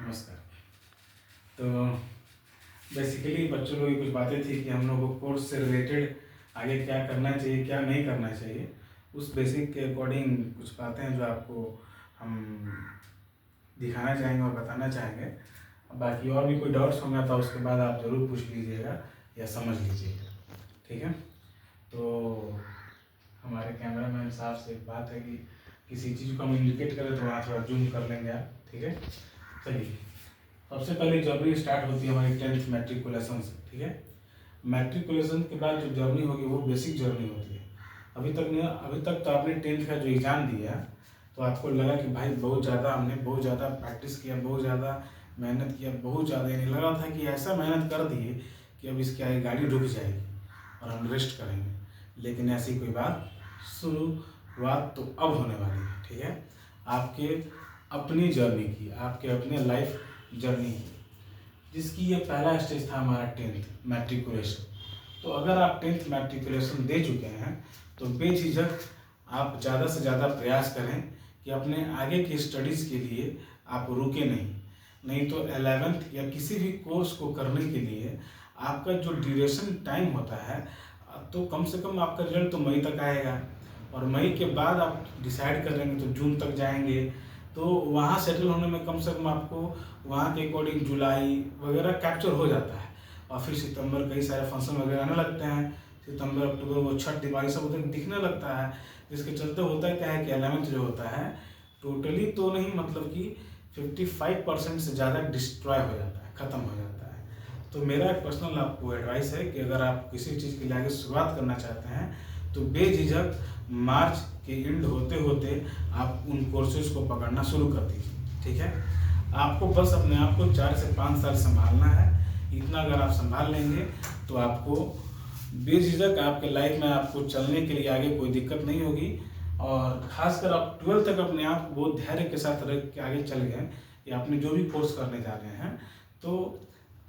नमस्कार। तो बेसिकली बच्चों लोगों की कुछ बातें थी कि हम लोग को कोर्स से रिलेटेड आगे क्या करना चाहिए, क्या नहीं करना चाहिए। उस बेसिक के अकॉर्डिंग कुछ बातें हैं जो आपको हम दिखाना चाहेंगे और बताना चाहेंगे। बाकी और भी कोई डाउट्स होंगे तो उसके बाद आप ज़रूर पूछ लीजिएगा या समझ लीजिएगा, ठीक है। तो हमारे कैमरामैन साहब से एक बात है कि किसी चीज़ को हम इंडिकेट करें तो वहाँ थोड़ा जूम कर लेंगे आप, ठीक है। चलिए, सबसे पहले जर्नी स्टार्ट होती है हमारी 10th मैट्रिकुलेशन से, ठीक है। मैट्रिकुलेशन के बाद जो जर्नी होगी वो बेसिक जर्नी होती है। अभी तक तो आपने 10th का जो एग्ज़ाम दिया तो आपको लगा कि भाई हमने बहुत ज़्यादा प्रैक्टिस किया, बहुत ज़्यादा मेहनत किया, बहुत ज़्यादा, यानी लग रहा था कि ऐसा मेहनत कर दिए कि अब इसकी आगे गाड़ी रुक जाएगी और हम रेस्ट करेंगे। लेकिन ऐसी कोई बात शुरुआत तो अब होने वाली है, ठीक है। आपके अपनी जर्नी की, आपके अपने लाइफ जर्नी की, जिसकी ये पहला स्टेज था हमारा 10th मैट्रिकुलेशन। तो अगर आप 10th मैट्रिकुलेशन दे चुके हैं तो बेझिझक आप ज़्यादा से ज़्यादा प्रयास करें कि अपने आगे की स्टडीज़ के लिए आप रुके नहीं तो 11th या किसी भी कोर्स को करने के लिए आपका जो ड्यूरेशन टाइम होता है, तो कम से कम आपका रिजल्ट तो मई तक आएगा और मई के बाद आप डिसाइड करेंगे तो जून तक जाएंगे। तो वहाँ सेटल होने में कम से कम आपको वहाँ के अकॉर्डिंग जुलाई वगैरह कैप्चर हो जाता है। और फिर सितंबर कई सारे फंक्शन वगैरह आने लगते हैं, सितंबर अक्टूबर वो छठ दिवाली सब उधर दिखने लगता है, जिसके चलते होता है क्या है कि 11th जो होता है टोटली तो नहीं, मतलब कि 55% से ज़्यादा डिस्ट्रॉय हो जाता है, ख़त्म हो जाता है। तो मेरा एक पर्सनल आपको एडवाइस है कि अगर आप किसी चीज़ के लिए आगे शुरुआत करना चाहते हैं तो बेझिझक मार्च के एंड होते होते आप उन कोर्सेज को पकड़ना शुरू कर दीजिए, ठीक है। आपको बस अपने आप को 4 से 5 साल संभालना है। इतना अगर आप संभाल लेंगे तो आपको बेझिझक आपके लाइफ में आपको चलने के लिए आगे कोई दिक्कत नहीं होगी। और खासकर आप 12 तक अपने आप को बहुत धैर्य के साथ रख के आगे चल गए या आपने जो भी कोर्स करने जा रहे हैं, तो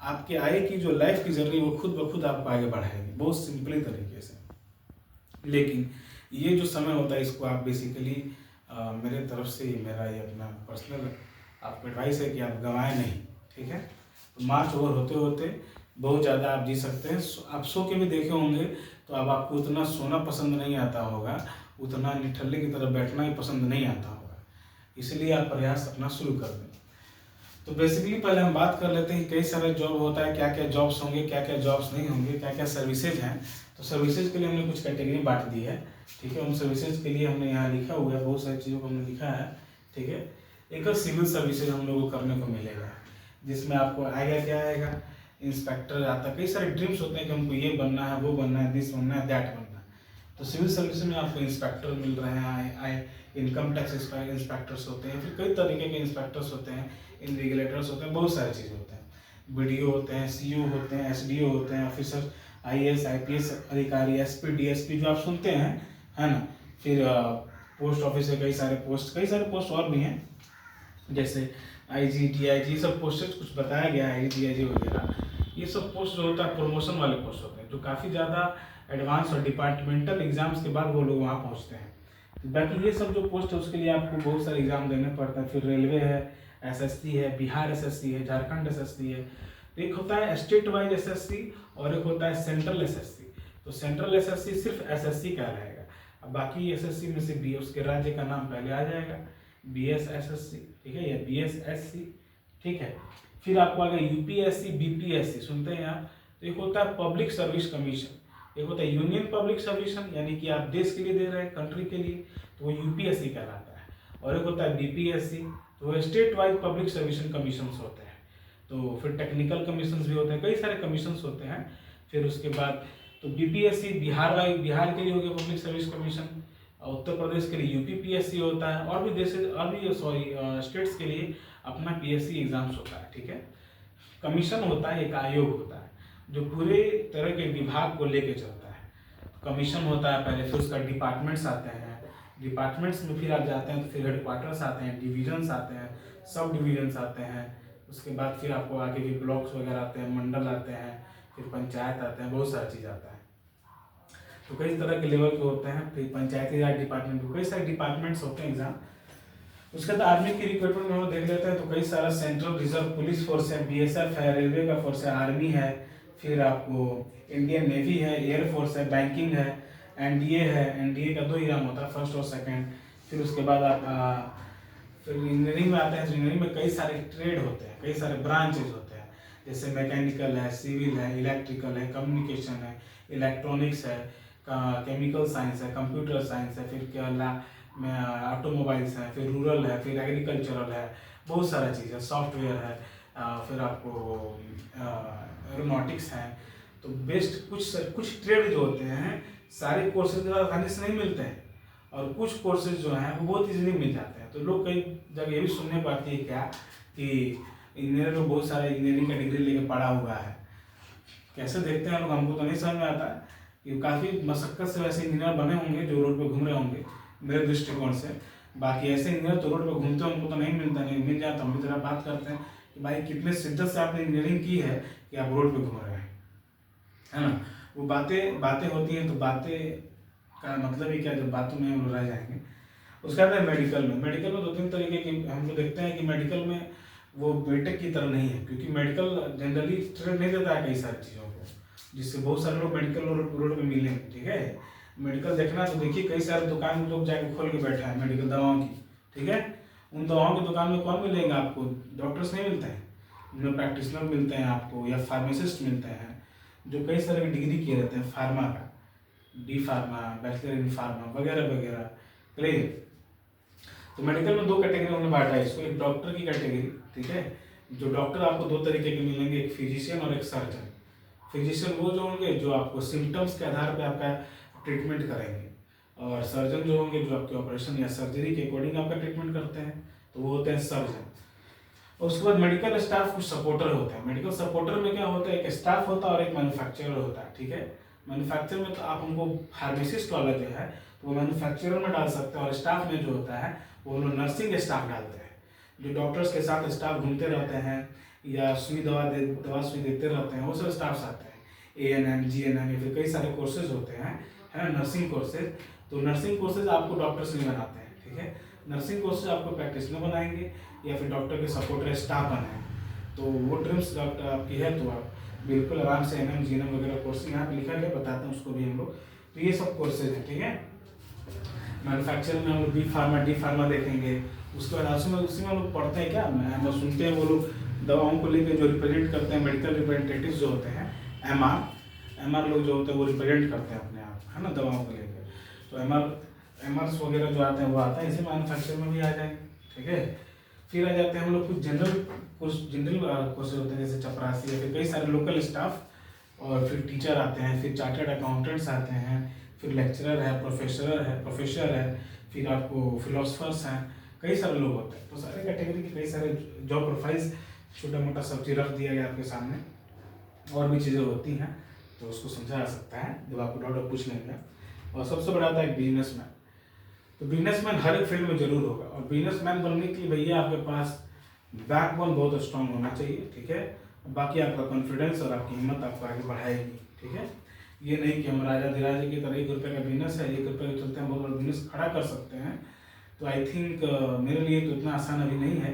आपके आगे की जो लाइफ की जर्नी वो खुद ब खुद आपको आगे बढ़ाएगी, बहुत सिंपली तरीके से। लेकिन ये जो समय होता है इसको आप बेसिकली मेरे तरफ से मेरा ये अपना पर्सनल आपको एडवाइस है कि आप गंवाएं नहीं, ठीक है। तो मार्च ओवर होते होते बहुत ज़्यादा आप जी सकते हैं। आप सो के भी देखे होंगे तो अब आपको उतना सोना पसंद नहीं आता होगा, उतना निठल्ले की तरह बैठना ही पसंद नहीं आता होगा, इसलिए आप प्रयास अपना शुरू कर दें। तो बेसिकली पहले हम बात कर लेते हैं कि कई सारे जॉब होता है, क्या क्या जॉब्स होंगे, क्या क्या जॉब्स नहीं होंगे, क्या क्या सर्विसेज हैं। तो सर्विसेज के लिए हमने कुछ कैटेगरी बांट दी है, ठीक है। उन सर्विसेज के लिए हमने यहाँ लिखा हुआ है, बहुत सारी चीज़ों को हमने लिखा है, ठीक है। एक सिविल सर्विसेज हम लोगों को करने को मिलेगा, जिसमें आपको आएगा क्या आएगा, इंस्पेक्टर आता है। कई सारे ड्रीम्स होते हैं कि हमको ये बनना है, वो बनना है, दिस बनना है, दैट बनना है। तो सिविल सर्विस में आपको इंस्पेक्टर मिल रहे हैं, इनकम टैक्स इंस्पेक्टर्स होते हैं, फिर कई तरीके के इंस्पेक्टर्स होते हैं, इन्विजिलेटर्स होते हैं, बहुत सारी चीज़ होते हैं, बीडीओ होते हैं, सीओ होते हैं, एसडीओ होते हैं, ऑफिसर, आईएएस आईपीएस अधिकारी, एसपी डीएसपी जो आप सुनते हैं, है ना। फिर पोस्ट ऑफिस है, कई सारे पोस्ट और भी हैं, जैसे आईजी डीआईजी, सब पोस्टेज कुछ बताया गया है, आईजी डीआईजी वगैरह। ये सब पोस्ट जो होता है प्रमोशन वाले पोस्ट होते हैं, जो काफ़ी ज़्यादा एडवांस और डिपार्टमेंटल एग्जाम्स के बाद वो लोग वहाँ पहुँचते हैं। बाकी ये सब जो पोस्ट है उसके लिए आपको बहुत सारे एग्जाम देने पड़ते हैं। फिर रेलवे है, एसएससी है, बिहार एसएससी है, झारखंड एसएससी है। तो एक होता है स्टेट वाइज एसएससी और एक होता है सेंट्रल एसएससी। तो सेंट्रल एसएससी सिर्फ एसएससी का रहेगा, अब बाकी एसएससी में से बी उसके राज्य का नाम पहले आ जाएगा, बीएसएसएससी, ठीक है, या बीएसएससी, ठीक है। फिर आपको आगे यूपीएससी बीपीएससी सुनते हैं आप। तो एक होता है पब्लिक सर्विस कमीशन, एक होता है यूनियन पब्लिक सर्विस, यानी कि आप देश के लिए दे रहे हैं, कंट्री के लिए, तो वो यूपीएससी कहलाता है। और एक होता है बीपीएससी, तो वो state wise public service commission होते हैं। तो फिर टेक्निकल कमीशन भी होते हैं, कई सारे कमीशन होते हैं। फिर उसके बाद तो बीपीएससी बिहार के लिए हो गया public service commission, Uttar Pradesh के लिए यूपीपीएससी होता है, और भी स्टेट्स के लिए अपना पीएससी एग्जाम्स होता है, ठीक है। कमीशन होता है, एक आयोग होता है जो पूरे तरह के विभाग को लेके चलता है। कमीशन होता है पहले, फिर उसका डिपार्टमेंट्स आते हैं, डिपार्टमेंट्स में फिर आप जाते हैं तो फिर हेडक्वार्टर्स आते हैं, डिविजन्स आते हैं, सब डिविजन्स आते हैं। उसके बाद फिर आपको आगे भी ब्लॉक्स वगैरह आते हैं, मंडल आते हैं, फिर पंचायत आते हैं, बहुत सारी चीज़ आता है। तो कई तरह के लेवल के होते हैं। फिर पंचायती राज डिपार्टमेंट, कई सारे डिपार्टमेंट्स होते हैं एग्जाम। उसके बाद आर्मी की रिक्रूटमेंट में हम लोग देख लेते हैं, तो कई सारा सेंट्रल रिजर्व पुलिस फोर्स है, बीएसएफ है, रेलवे का फोर्स है, आर्मी है, फिर आपको इंडियन नेवी है, एयर फोर्स है, बैंकिंग है, एनडीए है। एनडीए का 2 एग्जाम होता है, फर्स्ट और सेकंड। फिर उसके बाद आप फिर इंजीनियरिंग में आते हैं, तो इंजीनियरिंग में कई सारे ट्रेड होते हैं, कई सारे ब्रांचेज होते हैं, जैसे मैकेनिकल है, सिविल है, इलेक्ट्रिकल है, कम्युनिकेशन है, इलेक्ट्रॉनिक्स है, केमिकल साइंस है, कंप्यूटर साइंस है, फिर क्या में ऑटोमोबाइल्स है, फिर रूरल है, फिर एग्रीकल्चरल है, बहुत सारा चीज़ है, सॉफ्टवेयर है, फिर आपको एरोनॉटिक्स है। तो बेस्ट कुछ ट्रेड जो होते हैं, सारे कोर्सेज आसानी से नहीं मिलते हैं, और कुछ कोर्सेज जो हैं वो बहुत इजीली मिल जाते हैं। तो लोग कई जगह ये भी सुनने को आती है क्या कि इंजीनियर लोग बहुत सारे इंजीनियरिंग का डिग्री लेके पढ़ा हुआ है। कैसे देखते हैं लोग, हमको तो नहीं समझ में आता कि काफ़ी मशक्क़त से वैसे इंजीनियर बने होंगे जो रोड पे घूम रहे होंगे मेरे दृष्टिकोण से। बाकी ऐसे इंजीनियर तो रोड पे घूमते हैं, उनको तो नहीं मिलता, नहीं मिल जाए तो हम भी जरा बात करते हैं कि भाई कितने शिद्दत से आपने इंजीनियरिंग की है कि आप रोड पे घूम रहे हैं, है ना। वो बातें होती हैं, तो बातें का मतलब ही क्या, जब बातों में हम लोग रह जाएंगे। उसके बाद मेडिकल में 2-3 तरीके की हम लोग देखते हैं कि मेडिकल में वो बीटेक की तरह नहीं है, क्योंकि मेडिकल जनरली ट्रेड नहीं देता है कई सारी चीज़ों को, जिससे बहुत सारे लोग मेडिकल रोड पे मिले। ठीक है, मेडिकल देखना तो देखिए कई सारे दुकान लोग जाके खोल के बैठा है मेडिकल दवाओं की। ठीक है, उन दवाओं की दुकान में कौन मिलेंगे आपको, डॉक्टर्स नहीं मिलते हैं, उनमें प्रैक्टिशनर मिलते हैं आपको, या फार्मासिस्ट मिलते हैं जो कई सारे की डिग्री किए रहते हैं फार्मा का, D pharma, bachelor in pharma वगैरह वगैरह। क्लियर। तो मेडिकल में 2 कैटेगरी हमने बांटा है इसको, एक डॉक्टर की कैटेगरी। ठीक है, जो डॉक्टर आपको 2 तरीके के मिलेंगे, एक फिजिशियन और एक सर्जन। फिजिशियन वो जो होंगे जो आपको सिम्टम्स के आधार पर आपका ट्रीटमेंट करेंगे, और सर्जन जो होंगे जो आपके ऑपरेशन या सर्जरी के अकॉर्डिंग आपका ट्रीटमेंट करते हैं, तो वो होते हैं सर्जन। और उसके बाद मेडिकल स्टाफ कुछ सपोर्टर होते हैं। मेडिकल सपोर्टर में क्या होता है, एक स्टाफ होता है और एक मैन्युफैक्चरर होता है। ठीक है, मैन्युफैक्चर में तो आप उनको फार्मासिस्ट वाला जो है तो वो मैन्युफैक्चरर में डाल सकते हैं, और स्टाफ में जो होता है वो लोग नर्सिंग स्टाफ डालते हैं, जो डॉक्टर्स के साथ स्टाफ घूमते रहते हैं या दवा सुई देते रहते हैं, वो सब स्टाफ्स आते हैं। ANM, GNM, या फिर कई सारे कोर्सेज होते हैं, है ना, नर्सिंग कोर्सेज। तो नर्सिंग कोर्सेज आपको डॉक्टर्स नहीं बनाते हैं। ठीक है, नर्सिंग कोर्सेज आपको प्रैक्टिशनर बनाएंगे या फिर डॉक्टर के सपोर्टर स्टाफ बनाएंगे। तो वो ड्रीम्स डॉक्टर आपकी है तो आप बिल्कुल आराम से NM, GNM वगैरह कोर्स यहाँ पे लिखा है, बताते हैं उसको भी हम लोग। तो ये सब कोर्सेज हैं। ठीक है, मैन्युफैक्चरिंग में हम लोग डी फार्मा देखेंगे। उसके बाद उसी में हम लोग पढ़ते हैं क्या, हम सुनते हैं वो लोग दवाओं को लेकर जो रिप्रेजेंट करते हैं, मेडिकल रिप्रेजेंटेटिव जो होते हैं, MR लोग जो होते हैं वो रिप्रेजेंट करते हैं अपने आप, है ना, दवाओं को लेकर। तो MRs वगैरह जो आते हैं वो आता है, इसी मैन्युफैक्चर में भी आ जाएंगे। ठीक है, फिर आ जाते हैं हम लोग कुछ जनरल कोर्सेज होते हैं, जैसे चपरासी, या फिर कई सारे लोकल स्टाफ, और फिर टीचर आते हैं, फिर चार्टर्ड अकाउंटेंट्स आते हैं, फिर लेक्चरर है, प्रोफेसर है, फिर आपको फिलोसफर्स हैं, कई सारे लोग होते हैं। तो सारे कैटेगरी के कई सारे जॉब प्रोफाइल्स छोटा मोटा सब चीज़ रख दिया गया आपके सामने। और भी चीज़ें होती हैं तो उसको समझा जा सकता है जब आपको डाउट पूछ लेंगे। और सबसे बड़ा आता है बिजनेसमैन। तो बिजनेसमैन हर एक फील्ड में जरूर होगा, और बिजनेसमैन बनने के लिए भैया आपके पास बैकबोन बहुत स्ट्रांग होना चाहिए। ठीक है, बाकी आपका कॉन्फिडेंस और आपकी हिम्मत आपको आगे बढ़ाएगी। ठीक है, ये नहीं कि हम राजा धीराज की तरह 1 रुपये का बिजनेस है, 1 रुपये के चलते हम बहुत बड़ा बिजनेस खड़ा कर सकते हैं। तो आई थिंक मेरे लिए तो इतना आसान अभी नहीं है,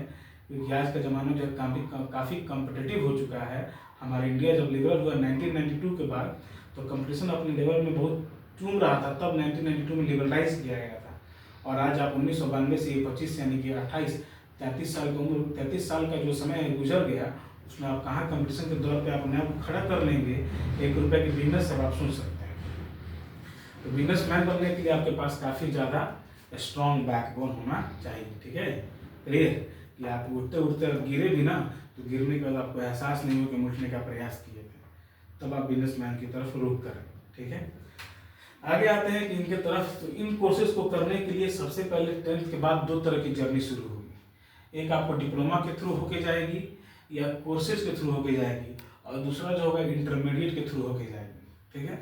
क्योंकि आज का ज़माना जो काफ़ी कम्पिटिटिव हो चुका है। हमारा इंडिया जब लिबरल हुआ 1992 के बाद, तो कंपटीशन अपने लेवल में बहुत चूम रहा था, तब 1992 में लिबरलाइज किया गया था। और आज आप 1992 से 25 यानी कि 33 साल की उम्र, 33 साल का जो समय गुजर गया, उसमें आप कहाँ कंपटीशन के दौर पे आप अपने आप को खड़ा कर लेंगे। 1 रुपये की बिजनेस सब आप सुन सकते हैं। तो बिजनेसमैन बनने के लिए आपके पास काफ़ी ज़्यादा स्ट्रॉन्ग बैकबोन होना चाहिए। ठीक है, क्लियर, कि आप उठते उठते गिरे भी ना, तो गिरने के बाद आपको एहसास नहीं हो कि हम उठने का प्रयास किए थे, तब आप बिजनेसमैन की तरफ रुख करें। ठीक है, आगे आते हैं कि इनके तरफ। तो इन कोर्सेज को करने के लिए सबसे पहले 10th के बाद 2 तरह की जर्नी शुरू होगी। एक आपको डिप्लोमा के थ्रू होके जाएगी या कोर्सेज के थ्रू होके जाएगी, और दूसरा जो होगा इंटरमीडिएट के थ्रू होके जाएगी। ठीक है,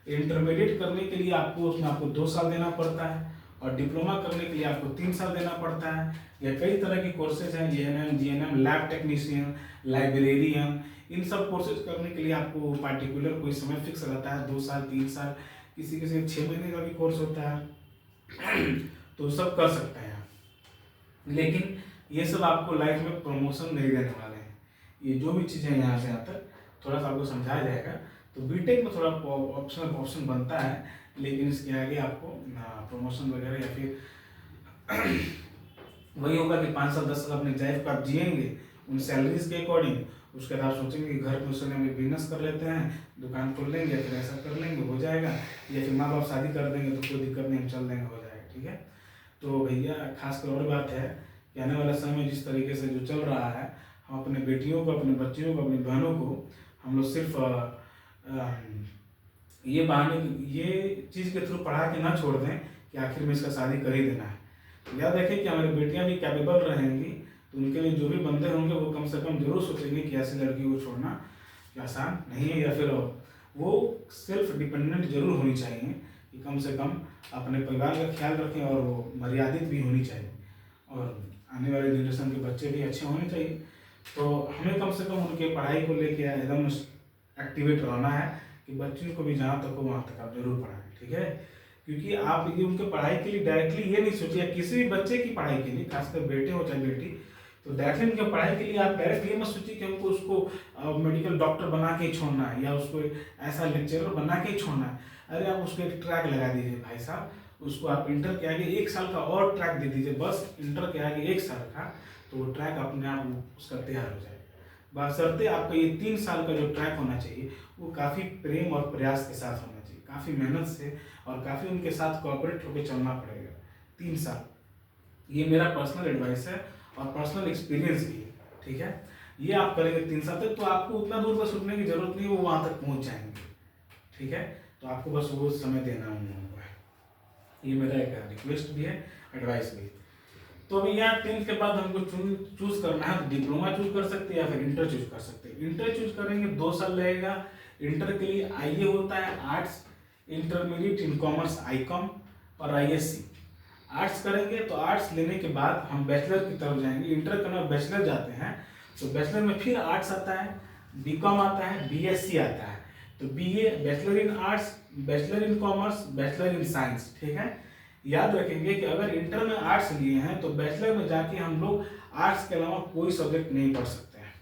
इंटरमीडिएट करने के लिए उसमें आपको 2 साल देना पड़ता है, और डिप्लोमा करने के लिए आपको 3 साल देना पड़ता है। या कई तरह के कोर्सेज हैं, ANM, GNM, lab technician, librarian, इन सब कोर्सेज करने के लिए आपको पार्टिकुलर कोई समय फिक्स रहता है, 2 साल, 3 साल, किसी 6 महीने का भी कोर्स होता है। तो सब कर सकते हैं आप। लेकिन ये सब आपको लाइफ में प्रमोशन नहीं देने वाले हैं। ये जो भी चीज़ें यहाँ से यहाँ तक थोड़ा सा आपको समझाया जाएगा। तो बीटेक में थोड़ा ऑप्शन बनता है, लेकिन इसके आगे आपको प्रमोशन वगैरह या फिर वही होगा कि 5 साल 10 साल अपनी लाइफ को आप जिएंगे उन सैलरीज के अकॉर्डिंग। उसके बाद आप सोचेंगे कि घर में उस समय में बिजनेस कर लेते हैं, दुकान खोल लेंगे, फिर ऐसा कर लेंगे, हो जाएगा। या फिर माँ बाप शादी कर देंगे तो कोई दिक्कत नहीं, हम चल देंगे, हो जाएगा। ठीक है। तो भैया खासकर और बात है कि आने वाला समय जिस तरीके से जो चल रहा है, हम अपने बेटियों को, अपने बच्चियों को, अपनी बहनों को हम लोग सिर्फ ये चीज़ के थ्रू पढ़ा के ना छोड़ दें कि आखिर में इसका शादी कर ही देना है। तो याद रखें कि हमारी बेटियां भी कैपेबल रहेंगी, तो उनके लिए जो भी बंदे होंगे वो कम से कम जरूर सोचेंगे कि ऐसी लड़की को छोड़ना आसान नहीं है, या फिर वो सेल्फ डिपेंडेंट जरूर होनी चाहिए कि कम से कम अपने परिवार का ख्याल रखें, और वो मर्यादित भी होनी चाहिए, और आने वाले जनरेशन के बच्चे भी अच्छे होने चाहिए। तो हमें कम से कम उनके पढ़ाई को लेके एकदम एक्टिवेट रहना है कि बच्चों को भी जहाँ तक हो वहाँ तक आप जरूर पढ़ाएं। ठीक है। क्योंकि आप ये उनके पढ़ाई के लिए डायरेक्टली ये नहीं सोचिए, किसी भी बच्चे की पढ़ाई के लिए, खासकर बेटे हो चाहे बेटी, तो डायरेक्टली उनके पढ़ाई के लिए आप डायरेक्ट ये मत सोचिए कि हमको उसको मेडिकल डॉक्टर बना के ही छोड़ना है या उसको ऐसा लेक्चरर बना के ही छोड़ना है। अरे आप उसको एक ट्रैक लगा दीजिए भाई साहब, उसको आप इंटर के आगे 1 साल का और ट्रैक दे दीजिए, बस इंटर के आगे 1 साल का, तो वो ट्रैक अपने आप उसका तैयार हो जाएगा। बशर्ते आपका ये 3 साल का जो ट्रैक होना चाहिए वो काफ़ी प्रेम और प्रयास के साथ होना चाहिए, काफ़ी मेहनत से और काफ़ी उनके साथ कोऑपरेट होकर चलना पड़ेगा 3 साल। ये मेरा पर्सनल एडवाइस है और पर्सनल एक्सपीरियंस भी है। ठीक है। ये आप करेंगे 3 साल तक तो आपको उतना दूर बस रुकने की जरूरत नहीं है, वो वहाँ तक पहुँच जाएंगे। ठीक है। तो आपको बस वो समय देना होगा। ये मेरा एक रिक्वेस्ट भी है, एडवाइस भी। तो अभी यहाँ 10th के बाद हमको चूज करना है, तो डिप्लोमा चूज कर सकते हैं या फिर इंटर चूज कर सकते हैं। इंटर चूज करेंगे 2 साल लगेगा। इंटर के लिए आईए होता है arts, intermediate in commerce Icom और आईएससी। आर्ट्स करेंगे तो आर्ट्स लेने के बाद हम बैचलर की तरफ जाएंगे। इंटर करना बैचलर जाते हैं तो बैचलर में फिर आर्ट्स आता है, बीकॉम आता है, बीएससी आता है। तो BA bachelor in arts, bachelor in commerce, bachelor in science. ठीक है। याद रखेंगे कि अगर इंटर में आर्ट्स लिए हैं तो बैचलर में जाके हम लोग आर्ट्स के अलावा कोई सब्जेक्ट नहीं पढ़ सकते हैं।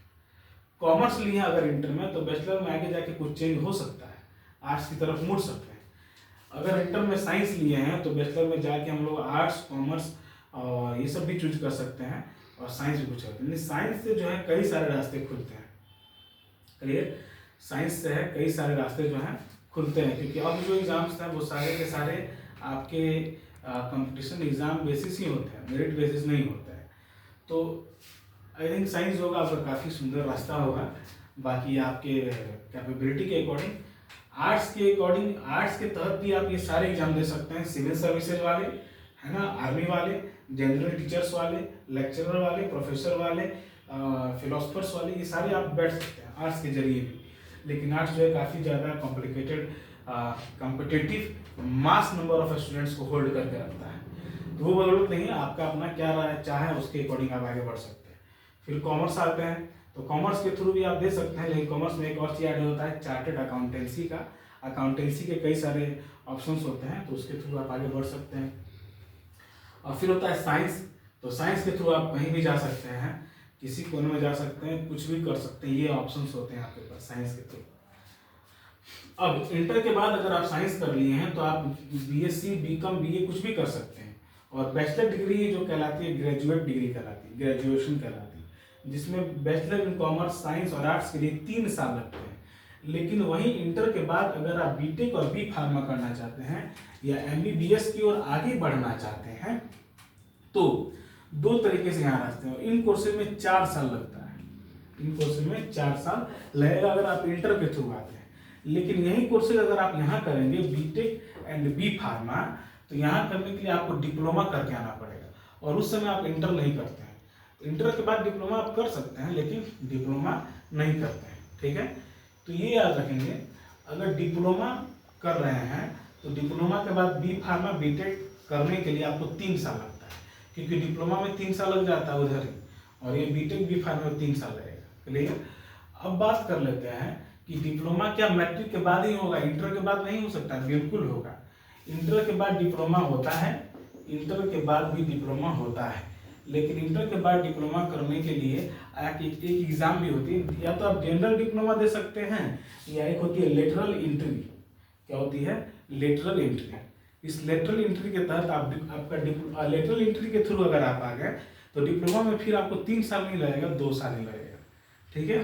कॉमर्स लिए हैं अगर इंटर में तो बैचलर में आगे जाके कुछ चेंज हो सकता है, आर्ट्स की तरफ मुड़ सकते हैं। अगर इंटर में साइंस लिए हैं तो बैचलर में जाके हम लोग आर्ट्स, कॉमर्स और ये सब भी चूज कर सकते हैं और साइंस भी कुछ करते हैं। साइंस से जो है कई सारे रास्ते खुलते हैं। क्लियर। साइंस से है कई सारे रास्ते जो हैं खुलते हैं, क्योंकि अब जो एग्जाम्स हैं वो सारे के सारे आपके कंपटीशन एग्जाम बेसिस ही होते हैं, मेरिट बेसिस नहीं होता है। तो आई थिंक साइंस होगा आपका काफ़ी सुंदर रास्ता होगा। बाकी आपके कैपेबिलिटी के अकॉर्डिंग, आर्ट्स के अकॉर्डिंग, आर्ट्स के तहत भी आप ये सारे एग्जाम दे सकते हैं। सिविल सर्विसेज वाले, है ना, आर्मी वाले, जनरल टीचर्स वाले, लेक्चरर वाले, प्रोफेसर वाले, फिलोसफर्स वाले, ये सारे आप बैठ सकते हैं आर्ट्स के जरिए भी। लेकिन आर्ट्स जो है काफ़ी ज़्यादा complicated, competitive, mass number of students को होल्ड करके रखता है। तो वो जरूरत नहीं है, आपका अपना क्या राय चाहे उसके अकॉर्डिंग आप आगे बढ़ सकते हैं। फिर कॉमर्स आते हैं तो कॉमर्स के थ्रू भी आप दे सकते हैं, लेकिन कॉमर्स में एक और चीज ऐड होता है चार्टेड अकाउंटेंसी का। अकाउंटेंसी के कई सारे ऑप्शंस होते हैं तो उसके थ्रू आप आगे बढ़ सकते हैं। और फिर होता है साइंस, तो साइंस के थ्रू आप कहीं भी जा सकते हैं, किसी कोने में जा सकते हैं, कुछ भी कर सकते हैं। ये ऑप्शंस होते हैं आपके पास साइंस के थ्रू। अब इंटर के बाद अगर आप साइंस कर लिए हैं तो आप बीएससी, बीकॉम, बीए कुछ भी कर सकते हैं। और बैचलर डिग्री जो कहलाती है ग्रेजुएट डिग्री कहलाती है, ग्रेजुएशन कहलाती है, जिसमें बैचलर इन कॉमर्स, साइंस और आर्ट्स के लिए 3 साल लगते हैं। लेकिन वहीं इंटर के बाद अगर आप बीटेक और बी फार्मा करना चाहते हैं या एमबीबीएस की ओर आगे बढ़ना चाहते हैं तो 2 तरीके से यहाँ रास्ते हैं। इन कोर्सेज में 4 साल लगता है, इन कोर्सेज में 4 साल लगेगा अगर आप इंटर के थ्रू आते हैं। लेकिन यही कोर्सेज अगर आप यहाँ करेंगे बीटेक एंड बी फार्मा, तो यहाँ करने के लिए आपको डिप्लोमा करके आना पड़ेगा और उस समय आप इंटर नहीं करते हैं। इंटर के बाद डिप्लोमा आप कर सकते हैं लेकिन डिप्लोमा नहीं करते हैं। ठीक है। तो ये याद रखेंगे, अगर डिप्लोमा कर रहे हैं तो डिप्लोमा के बाद बी फार्मा, बीटेक करने के लिए आपको 3 साल लगता है, क्योंकि डिप्लोमा में 3 साल लग जाता है उधर ही, और ये बीटेक बी फार्मा में 3 साल लगेगा। क्लियर। अब बात कर लेते हैं कि डिप्लोमा क्या मैट्रिक के बाद ही होगा, इंटर के बाद नहीं हो सकता? बिल्कुल होगा। इंटर के बाद डिप्लोमा होता है, इंटर के बाद भी डिप्लोमा होता है, लेकिन इंटर के बाद डिप्लोमा करने के लिए एक एग्ज़ाम भी होती है, या तो आप जनरल डिप्लोमा दे सकते हैं या एक होती है लेटरल एंट्री। क्या होती है? Lateral entry. इस लेटरल एंट्री के तहत आपका लेटरल एंट्री के थ्रू अगर आप आ गए तो डिप्लोमा में फिर आपको 3 साल नहीं लगेगा, 2 साल ही लगेगा। ठीक है,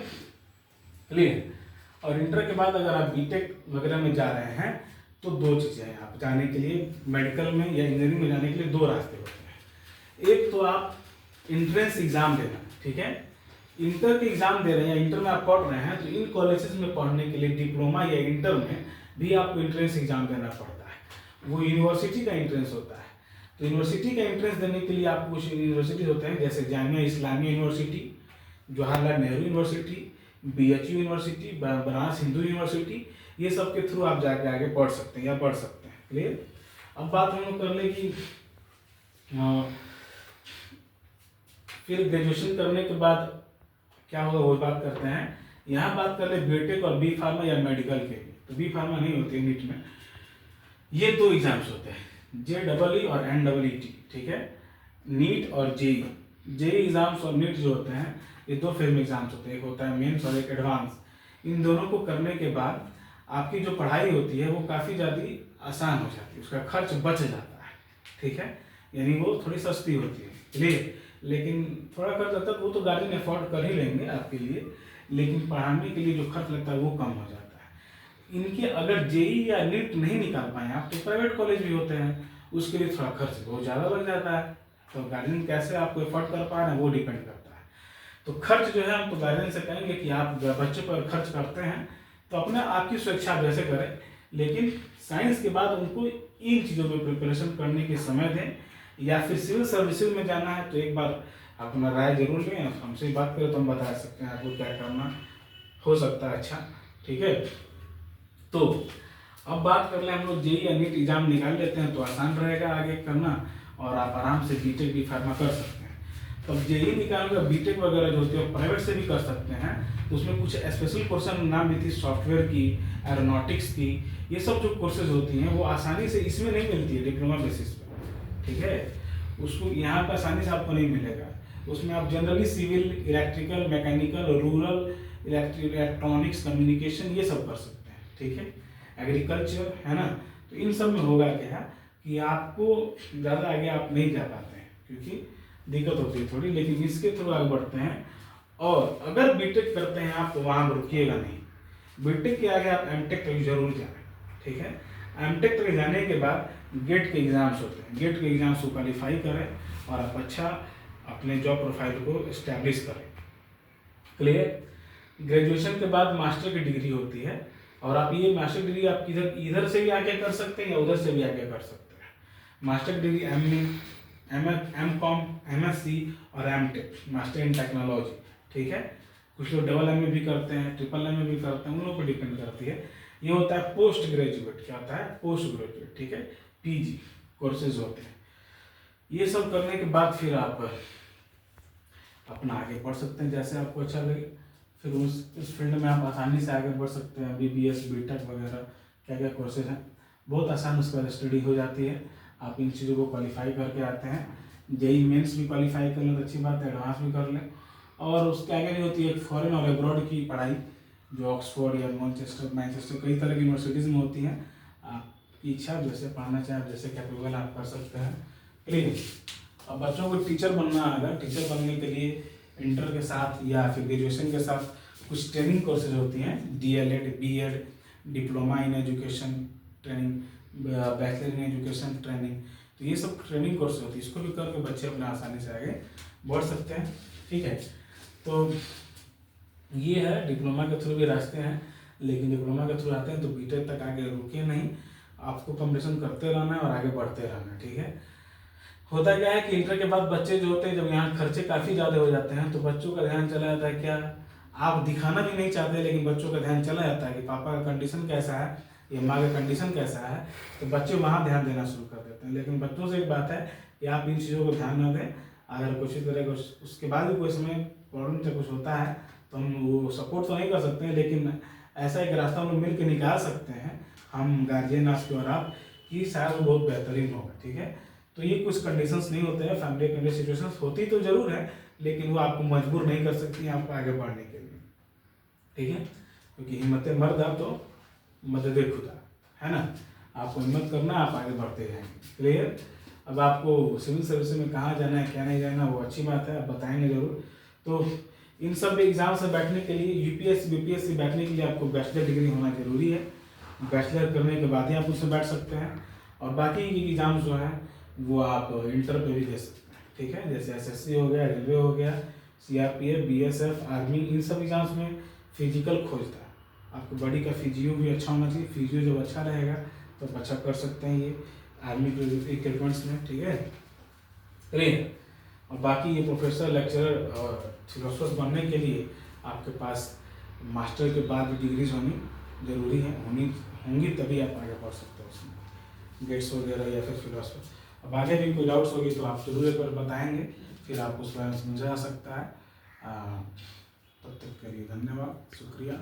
क्लियर। और इंटर के बाद अगर आप बीटेक वगैरह में जा रहे हैं तो 2 चीज़ें हैं आप जाने के लिए, मेडिकल में या इंजीनियरिंग में जाने के लिए 2 रास्ते होते हैं। एक तो आप इंट्रेंस एग्जाम देना, ठीक है, इंटर के एग्जाम दे रहे हैं या इंटर में आप पढ़ रहे हैं तो इन कॉलेजेस में पढ़ने के लिए डिप्लोमा या इंटर में भी आपको इंट्रेंस एग्जाम देना पड़ता है। वो यूनिवर्सिटी का इंट्रेंस होता है। तो यूनिवर्सिटी का इंट्रेंस देने के लिए आपको कुछ यूनिवर्सिटी होते हैं, जैसे Jamia Islamia university, Jawaharlal Nehru university, BHU university, Banaras Hindu university, ये सब के थ्रू आप जाके आगे पढ़ सकते हैं या पढ़ सकते हैं। क्लियर। अब बात हम लोग कर ले कि फिर ग्रेजुएशन करने के बाद क्या होगा वो बात करते हैं। यहाँ बात कर ले बीटेक और बी फार्मा या मेडिकल के लिए, तो बी फार्मा नहीं होती नीट में। ये 2 एग्जाम्स होते हैं, JEE और NEET। ठीक है, नीट और जेई एग्जाम्स और नीट जो होते हैं ये 2 फेज में एग्जाम्स होते हैं, एक होता है मेंस और एक एडवांस। इन दोनों को करने के बाद आपकी जो पढ़ाई होती है वो काफ़ी ज़्यादा आसान हो जाती है, उसका खर्च बच जाता है। ठीक है, यानी वो थोड़ी सस्ती होती है। चलिए, लेकिन थोड़ा खर्च लगता है वो तो गार्जियन अफोर्ड कर ही लेंगे आपके लिए, लेकिन पढ़ाने के लिए जो खर्च लगता है वो कम हो जाता है। इनके अगर जेई या नीट नहीं निकाल पाए आप तो प्राइवेट कॉलेज भी होते हैं, उसके लिए थोड़ा खर्च बहुत ज़्यादा लग जाता है। तो गार्जियन कैसे आपको अफोर्ड कर पा रहे हैं वो डिपेंड करता है। तो खर्च जो है हम तो गार्जियन से कहेंगे कि आप बच्चे पर खर्च करते हैं तो अपने आपकी स्वेच्छा वैसे करें, लेकिन साइंस के बाद उनको इन चीज़ों में प्रिपरेशन करने के समय दें। या फिर सिविल सर्विसेज में जाना है तो एक बार अपना राय जरूर लें, हमसे बात करें तो हम बता सकते हैं आपको क्या करना हो सकता है। अच्छा, ठीक है। तो अब बात कर ले हम लोग जेई या नीट एग्जाम निकाल लेते हैं तो आसान रहेगा आगे करना, और आप आराम से बीटेक भी फार्मा कर सकते हैं। तो अब जेई निकाल कर बीटेक वगैरह जो होती है प्राइवेट से भी कर सकते हैं, तो उसमें कुछ स्पेशल कोर्सेज नाम भी थी, सॉफ्टवेयर की, एरोनॉटिक्स की, ये सब जो कोर्सेज होती हैं वो आसानी से इसमें नहीं मिलती है डिप्लोमा बेसिस पे। ठीक है, उसको यहाँ पर आसानी से आपको नहीं मिलेगा। उसमें आप generally civil, electrical, mechanical, rural, electronics, communication ये सब कर सकते हैं। ठीक है, एग्रीकल्चर है ना। तो इन सब में होगा क्या कि आपको ज़्यादा आगे आप नहीं जा पाते हैं क्योंकि दिक्कत होती है थोड़ी, लेकिन इसके थ्रू आगे बढ़ते हैं। और अगर बीटेक करते हैं आप तो वहाँ रुकिएगा नहीं, बीटेक के आगे आप एमटेक तक जरूर जाएं। ठीक है, एमटेक तक जाने के बाद गेट के एग्जाम्स होते हैं, गेट के एग्जाम्स को क्वालिफाई करें और आप अच्छा अपने जॉब प्रोफाइल को इस्टेब्लिश करें। क्लियर। ग्रेजुएशन के बाद मास्टर की डिग्री होती है, और आप ये मास्टर डिग्री आप इधर से भी आके कर सकते हैं या उधर से भी आके कर सकते हैं। मास्टर डिग्री MCOM, MSc और MTech, मास्टर इन टेक्नोलॉजी। ठीक है, कुछ लोग MA भी करते हैं, MMA भी करते हैं, उन लोगों पर डिपेंड करती है। ये होता है पोस्ट ग्रेजुएट। क्या होता है? Post graduate. ठीक है, PG कोर्सेज होते हैं। ये सब करने के बाद फिर आप अपना आगे बढ़ सकते हैं जैसे आपको अच्छा लगे। फिर उस फील्ड में आप आसानी से आगे बढ़ सकते हैं। BBS, BTech वगैरह क्या क्या कोर्सेज हैं, बहुत आसान उसका स्टडी हो जाती है। आप इन चीज़ों को क्वालिफाई करके आते हैं। जेई मेंस भी क्वालिफाई कर लें तो अच्छी बात है, एडवांस भी कर लें। और उसके आगे भी होती है फॉरेन और अब्रॉड की पढ़ाई, जो ऑक्सफोर्ड या मैनचेस्टर कई तरह की यूनिवर्सिटीज़ में होती हैं। आपकी इच्छा जैसे पढ़ना चाहे, जैसे कैपेबल आप कर सकते हैं। प्लीज अब बच्चों को टीचर बनना, अगर टीचर बनने के लिए इंटर के साथ या फिर ग्रेजुएशन के साथ कुछ ट्रेनिंग कोर्सेज होती हैं, DLED, BEd, diploma in education training, bachelor in education training, तो ये सब ट्रेनिंग कोर्स होती है। इसको भी करके बच्चे अपने आसानी से आगे बढ़ सकते हैं। ठीक है, तो ये है डिप्लोमा के थ्रू भी रास्ते हैं, लेकिन डिप्लोमा के थ्रू आते हैं तो बीटेक तक आगे रुके नहीं, आपको कॉम्पिटिशन करते रहना है और आगे बढ़ते रहना है। ठीक है, होता क्या है कि इंटर के बाद बच्चे जो होते हैं जब यहाँ खर्चे काफ़ी ज़्यादा हो जाते हैं तो बच्चों का ध्यान चला जाता है, क्या आप दिखाना भी नहीं चाहते लेकिन बच्चों का ध्यान चला जाता है कि पापा का कंडीशन कैसा है या माँ का कंडीशन कैसा है, तो बच्चे वहाँ ध्यान देना शुरू कर देते हैं। लेकिन बच्चों से एक बात है कि आप इन चीज़ों को ध्यान न दें। अगर कोशिश करें उसके बाद भी कोई समय प्रॉब्लम से कुछ होता है तो हम वो सपोर्ट तो नहीं कर सकते हैं, लेकिन ऐसा एक रास्ता हम लोग मिल के निकाल सकते हैं, हम गार्जियन आपके और आप, कि शायद वो बहुत बेहतरीन होगा। ठीक है, तो ये कुछ कंडीशंस नहीं होते हैं, फैमिली कंडीशन सिचुएशंस होती तो जरूर है, लेकिन वो आपको मजबूर नहीं कर सकती आपको आगे बढ़ने के लिए, ठीक है। क्योंकि हिम्मत मर्द आप तो मदद खुदा, है ना। आपको हिम्मत करना, आप आगे बढ़ते जाएंगे। क्लियर। अब आपको सिविल सर्विस में कहाँ जाना है क्या नहीं जाना वो अच्छी बात है, आप बताएंगे जरूर। तो इन सब एग्जाम से बैठने के लिए, यूपीएससी बीपीएससी बैठने के लिए आपको बैचलर डिग्री होना जरूरी है। बैचलर करने के बाद ही आप उसमें बैठ सकते हैं। और बाकी एग्जाम्स जो हैं वो आप इंटर पे भी दे सकते हैं, ठीक है। जैसे एसएससी हो गया, रेलवे हो गया, सीआरपीएफ, बीएसएफ, आर्मी, इन सब एग्जाम्स में फिजिकल खोजता है। आपको बॉडी का फिजियो भी अच्छा होना चाहिए। फिजियो जब अच्छा रहेगा तो आप अच्छा कर सकते हैं ये आर्मी के रिक्रूटमेंट्स में, ठीक है। क्लियर। और बाकी ये प्रोफेसर, लेक्चरर और फिलोसफर बनने के लिए आपके पास मास्टर के बाद भी डिग्रीज होनी जरूरी है, होंगी तभी आप आगे बढ़ सकते हो उसमें, गेट्स वगैरह या फिर फिलोसफर। अब आगे भी कोई डाउट्स होगी तो आप जरूर एक बार बताएंगे, फिर आपको उस बारे में समझा जा सकता है। तब तक के लिए धन्यवाद, शुक्रिया।